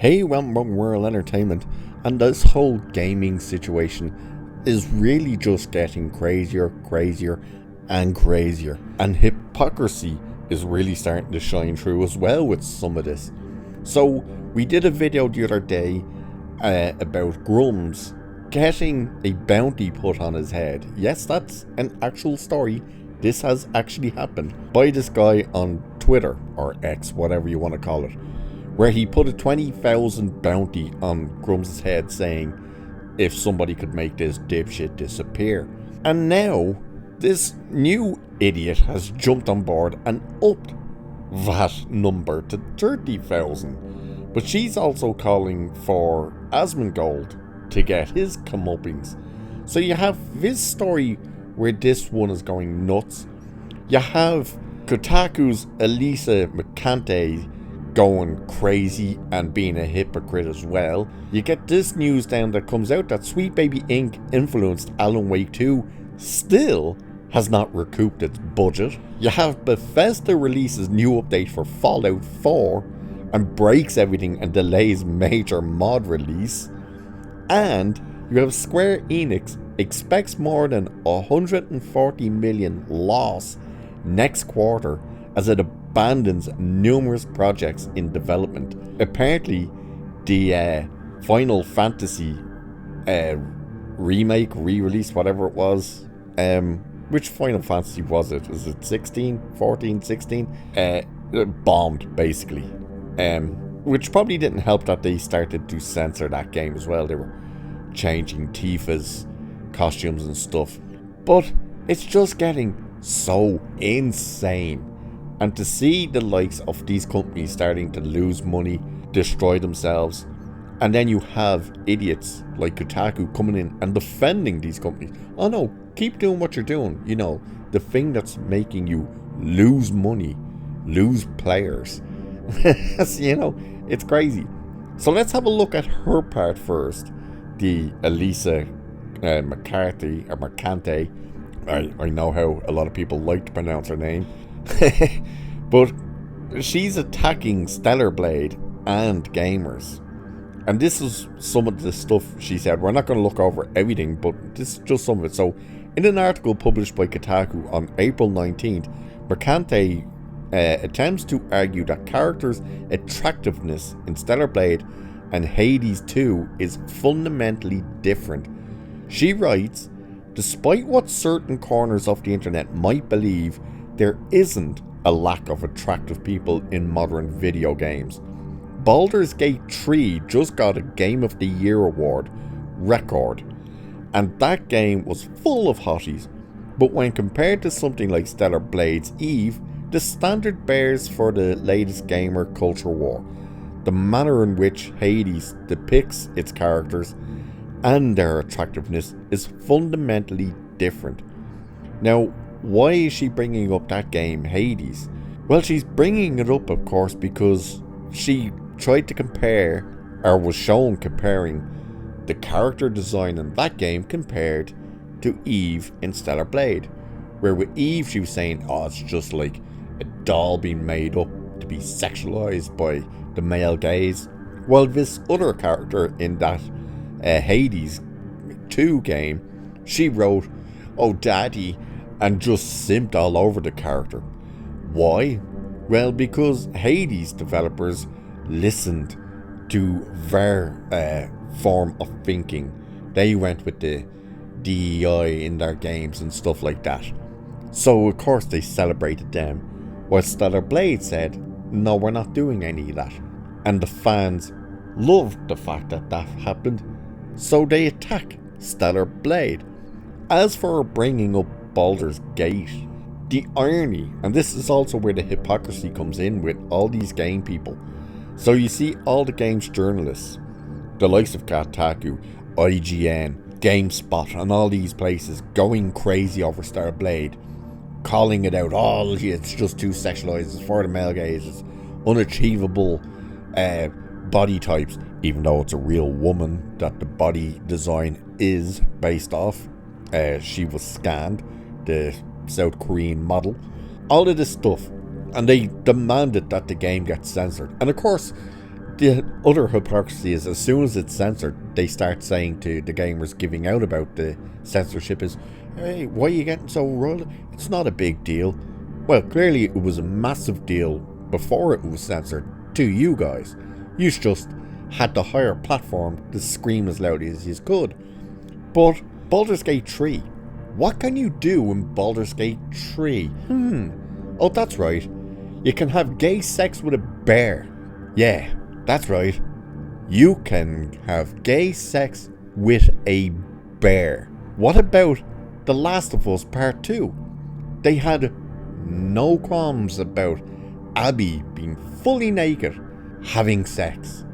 Hey, welcome to World Entertainment, and this whole gaming situation is really just getting crazier, and crazier. And hypocrisy is really starting to shine through as well with some of this. So, we did a video the other day about Grummz getting a bounty put on his head. Yes, that's an actual story. This has actually happened by this guy on Twitter, or X, whatever you want to call it, where he put a 20,000 bounty on Grummz' head saying if somebody could make this dipshit disappear. And now, this new idiot has jumped on board and upped that number to 30,000. But she's also calling for Asmongold to get his comeuppings. So you have this story where this one is going nuts. You have Kotaku's Elisa McCante going crazy and being a hypocrite as well. You get this news down that comes out that Sweet Baby Inc. influenced Alan Wake 2 still has not recouped its budget. You have Bethesda releases new update for Fallout 4 and breaks everything and delays major mod release. And you have Square Enix expects more than 140 million loss next quarter as it abandons numerous projects in development. Apparently, the Final Fantasy remake, re-release, whatever it was, which Final Fantasy was it? Was it 16, 14, 16? It bombed, basically. Which probably didn't help that they started to censor that game as well. They were changing Tifa's costumes and stuff. But it's just getting so insane. And to see the likes of these companies starting to lose money, destroy themselves, and then you have idiots like Kotaku coming in and defending these companies. Oh no, keep doing what you're doing. You know, the thing that's making you lose money, lose players. You know, it's crazy. So let's have a look at her part first. The Elisa McCarthy, or Mercante. I know how a lot of people like to pronounce her name. But she's attacking Stellar Blade and gamers. And this is some of the stuff she said. We're not going to look over everything, but this is just some of it. So, in an article published by Kotaku on April 19th, Mercante attempts to argue that characters' attractiveness in Stellar Blade and Hades 2 is fundamentally different. She writes, despite what certain corners of the internet might believe, there isn't a lack of attractive people in modern video games. Baldur's Gate 3 just got a Game of the Year award record, and that game was full of hotties, but when compared to something like Stellar Blade's Eve, the standard bears for the latest gamer culture war. The manner in which Hades depicts its characters and their attractiveness is fundamentally different. Now, why is she bringing up that game, Hades? Well, she's bringing it up, of course, because she tried to compare, or was shown comparing, the character design in that game compared to Eve in Stellar Blade. Where with Eve, she was saying, oh, it's just like a doll being made up to be sexualized by the male gaze. While this other character in that Hades 2 game, she wrote, oh daddy, and just simped all over the character. Why? Well, because Hades developers listened to their form of thinking. They went with the DEI in their games and stuff like that. So of course they celebrated them. While Stellar Blade said, no, we're not doing any of that. And the fans loved the fact that that happened. So they attack Stellar Blade. As for bringing up Baldur's Gate, the irony, and this is also where the hypocrisy comes in with all these game people. So you see all the games journalists, the likes of Kotaku, IGN, GameSpot, and all these places going crazy over Stellar Blade, calling it out, oh, it's just too sexualized, it's for the male gaze, it's unachievable body types, even though it's a real woman that the body design is based off. She was scanned, the South Korean model, all of this stuff, and they demanded that the game get censored. And of course, The other hypocrisy is as soon as it's censored, they start saying to the gamers giving out about the censorship is, hey, why are you getting so rolled? It's not a big deal. Well, clearly it was a massive deal before it was censored to you guys. You just had the higher platform to scream as loud as you could. But Baldur's Gate 3, what can you do in Baldur's Gate 3? Oh, that's right. You can have gay sex with a bear. Yeah, that's right. You can have gay sex with a bear. What about The Last of Us Part 2? They had no qualms about Abby being fully naked, having sex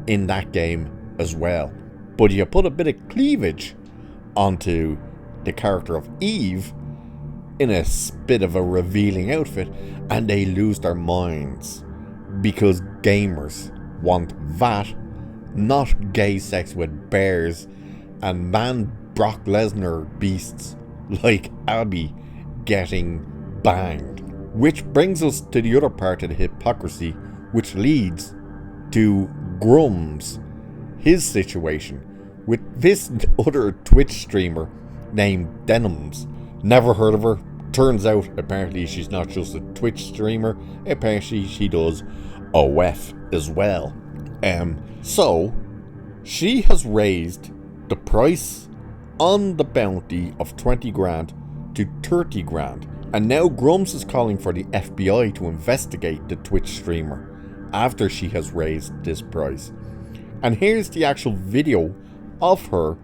in that game as well. But you put a bit of cleavage onto the character of Eve in a bit of a revealing outfit, and they lose their minds because gamers want that, not gay sex with bears and Brock Lesnar beasts like Abby getting banged. Which brings us to the other part of the hypocrisy, which leads to Grummz, his situation with this other Twitch streamer named Denims. Never heard of her. Turns out apparently she's not just a Twitch streamer, apparently she does OF as well. So she has raised the price on the bounty of 20 grand to 30 grand. And now Grummz is calling for the FBI to investigate the Twitch streamer after she has raised this price. And here's the actual video of her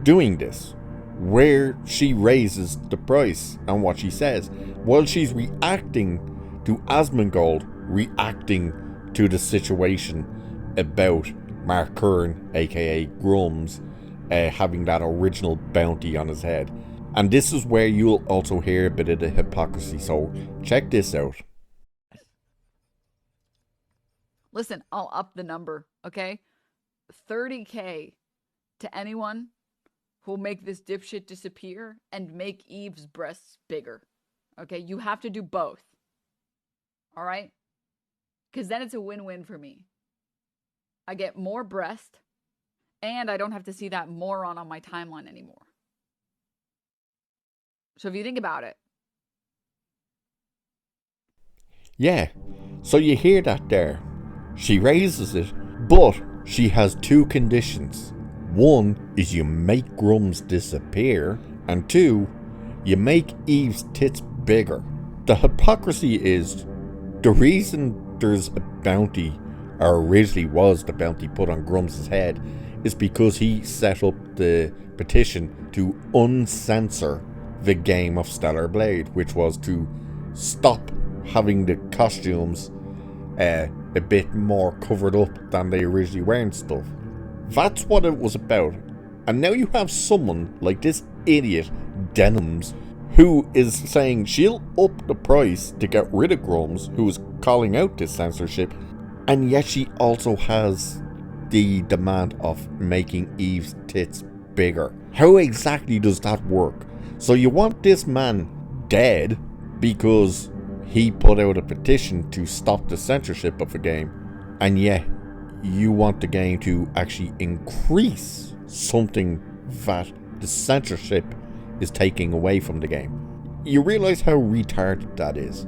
doing this, where she raises the price and what she says while she's reacting to Asmongold reacting to the situation about Mark Kern, aka Grummz, having that original bounty on his head. And this is where you'll also hear a bit of the hypocrisy, so check this out. Listen, I'll up the number, okay? 30K to anyone who'll make this dipshit disappear and make Eve's breasts bigger. Okay, you have to do both. All right? Because then it's a win-win for me. I get more breast, and I don't have to see that moron on my timeline anymore. So if you think about it. Yeah, so you hear that there. She raises it, but she has two conditions. One is you make Grummz disappear, and two, you make Eve's tits bigger. The hypocrisy is the reason there's a bounty, or originally was the bounty put on Grummz's head, is because he set up the petition to uncensor the game of Stellar Blade, which was to stop having the costumes a bit more covered up than they originally were and stuff. That's what it was about. And now you have someone like this idiot Denims who is saying she'll up the price to get rid of Grummz, who is calling out this censorship, and yet she also has the demand of making Eve's tits bigger. How exactly does that work? So you want this man dead because he put out a petition to stop the censorship of a game, and yet you want the game to actually increase something that the censorship is taking away from the game. You realize how retarded that is.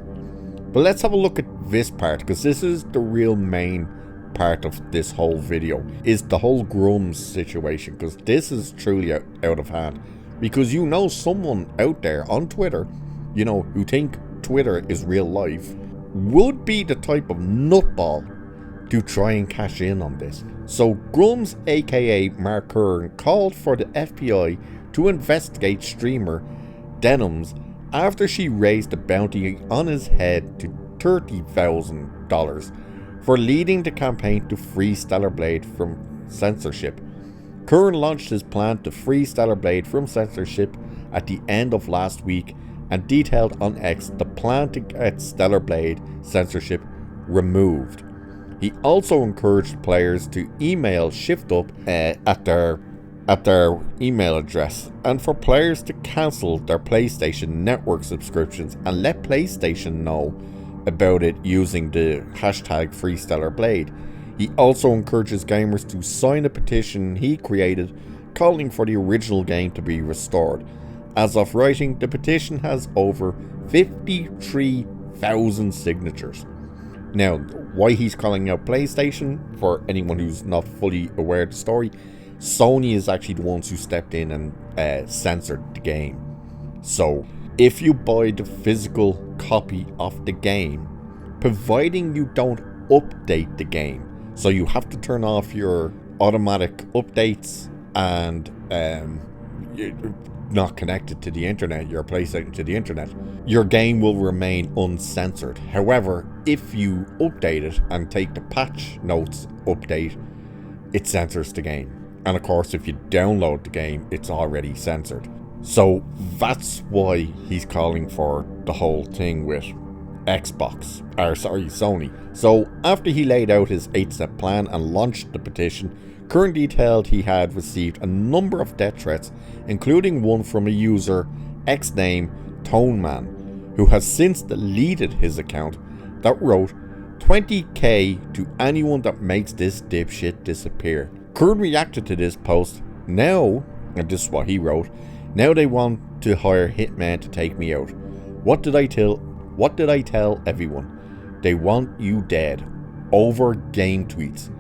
But let's have a look at this part, because this is the real main part of this whole video, is the whole Grummz situation, because this is truly out of hand. Because you know someone out there on Twitter, you know, who think Twitter is real life, would be the type of nutball to try and cash in on this. So Grummz, aka Mark Kern, called for the FBI to investigate streamer Denims after she raised the bounty on his head to $30,000 for leading the campaign to free Stellar Blade from censorship. Kern launched his plan to free Stellar Blade from censorship at the end of last week and detailed on X the plan to get Stellar Blade censorship removed. He also encouraged players to email ShiftUp at their email address, and for players to cancel their PlayStation Network subscriptions and let PlayStation know about it using the hashtag FreeStellarBlade. He also encourages gamers to sign a petition he created calling for the original game to be restored. As of writing, the petition has over 53,000 signatures. Now, why he's calling out PlayStation, for anyone who's not fully aware of the story, Sony is actually the ones who stepped in and censored the game. So, if you buy the physical copy of the game, providing you don't update the game, so you have to turn off your automatic updates and you're not connected to the internet, your PlayStation to the internet, your game will remain uncensored. However, if you update it and take the patch notes update, it censors the game. And of course, if you download the game, it's already censored. So that's why he's calling for the whole thing with Sony. So after he laid out his 8-step plan and launched the petition, Current detailed he had received a number of death threats, including one from a user, X-name Toneman, who has since deleted his account, that wrote, "20k to anyone that makes this dipshit disappear." Current reacted to this post. "Now," and this is what he wrote, "now they want to hire hitmen to take me out. What did I tell everyone? They want you dead. Over game tweets.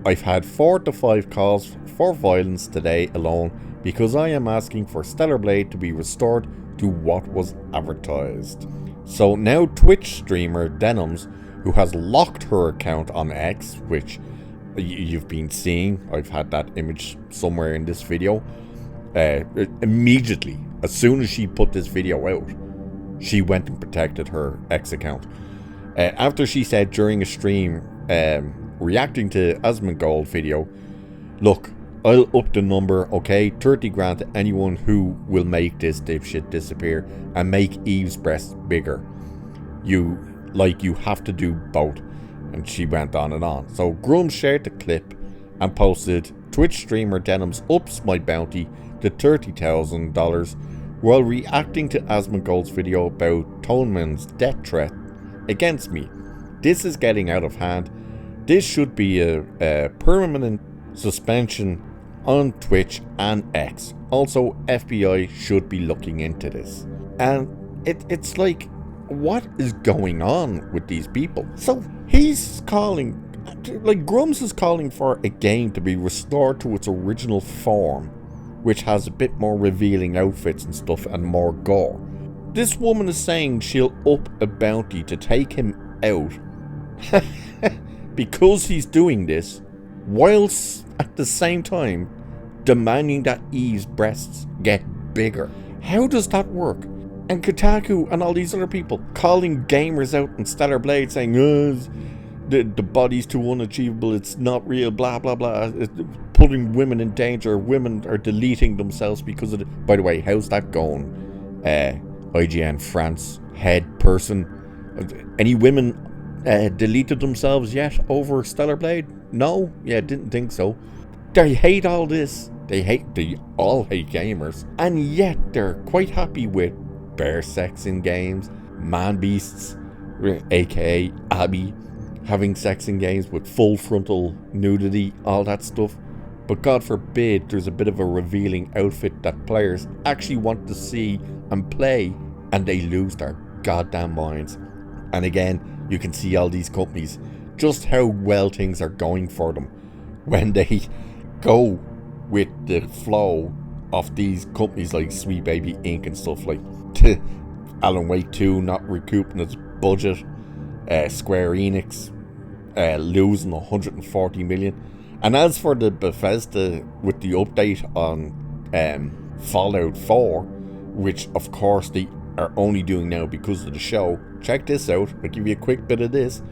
I've had 4 to 5 calls for violence today alone because I am asking for Stellar Blade to be restored to what was advertised." So now Twitch streamer Denims, who has locked her account on X, which you've been seeing, I've had that image somewhere in this video, immediately, as soon as she put this video out, she went and protected her X account. After she said during a stream, reacting to Asmongold video, "Look, I'll up the number, okay? 30 grand to anyone who will make this dipshit disappear and make Eve's breasts bigger. You have to do both." And she went on and on. So Grummz shared the clip and posted, "Twitch streamer Denims ups my bounty to $30,000 while reacting to Asmongold's video about Toneman's death threat against me. This is getting out of hand. This should be a permanent suspension on Twitch and X. Also, FBI should be looking into this." And it's like, what is going on with these people? So he's calling, like Grummz is calling for a game to be restored to its original form, which has a bit more revealing outfits and stuff and more gore. This woman is saying she'll up a bounty to take him out because he's doing this, whilst at the same time demanding that Eve's breasts get bigger. How does that work? And Kotaku and all these other people calling gamers out in Stellar Blade saying, the body's too unachievable, it's not real, blah blah blah, it's putting women in danger, women are deleting themselves because of it. By the way, how's that going? IGN France head person, any women deleted themselves yet over Stellar Blade? No? Yeah, didn't think so. They hate all this. They all hate gamers, and yet they're quite happy with bare sex in games, man beasts, aka Abby, having sex in games with full frontal nudity, all that stuff. But God forbid there's a bit of a revealing outfit that players actually want to see and play, and they lose their goddamn minds. And again, you can see all these companies, just how well things are going for them when they go with the flow of these companies like Sweet Baby Inc. and stuff, like Alan Wake 2 not recouping its budget, Square Enix losing 140 million. And as for the Bethesda with the update on Fallout 4, which of course they are only doing now because of the show, check this out, I'll give you a quick bit of this.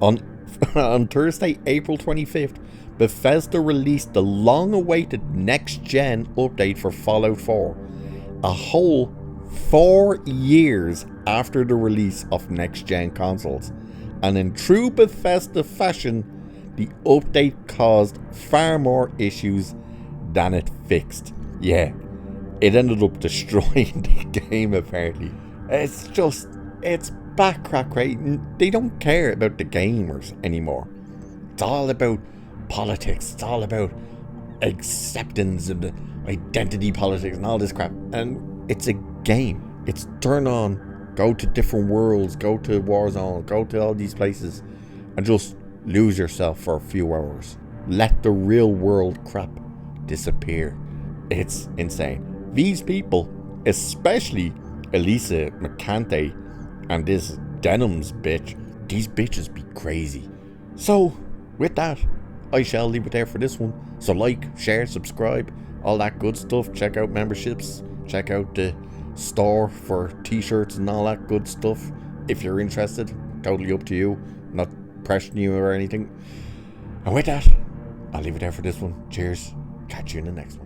On Thursday, April 25th, Bethesda released the long-awaited next-gen update for Fallout 4, a whole 4 years after the release of next-gen consoles. And in true Bethesda fashion, the update caused far more issues than it fixed. Yeah, it ended up destroying the game apparently. It's back crack, right? They don't care about the gamers anymore. It's all about politics. It's all about acceptance and identity politics and all this crap. And it's a game. It's turn on, go to different worlds, go to Warzone, go to all these places, and just lose yourself for a few hours. Let the real world crap disappear. It's insane. These people, especially Elisa McCante and this Denims bitch, these bitches be crazy. So, with that, I shall leave it there for this one. So like, share, subscribe, all that good stuff. Check out memberships. Check out the store for t-shirts and all that good stuff. If you're interested, totally up to you. Not pressuring you or anything. And with that, I'll leave it there for this one. Cheers. Catch you in the next one.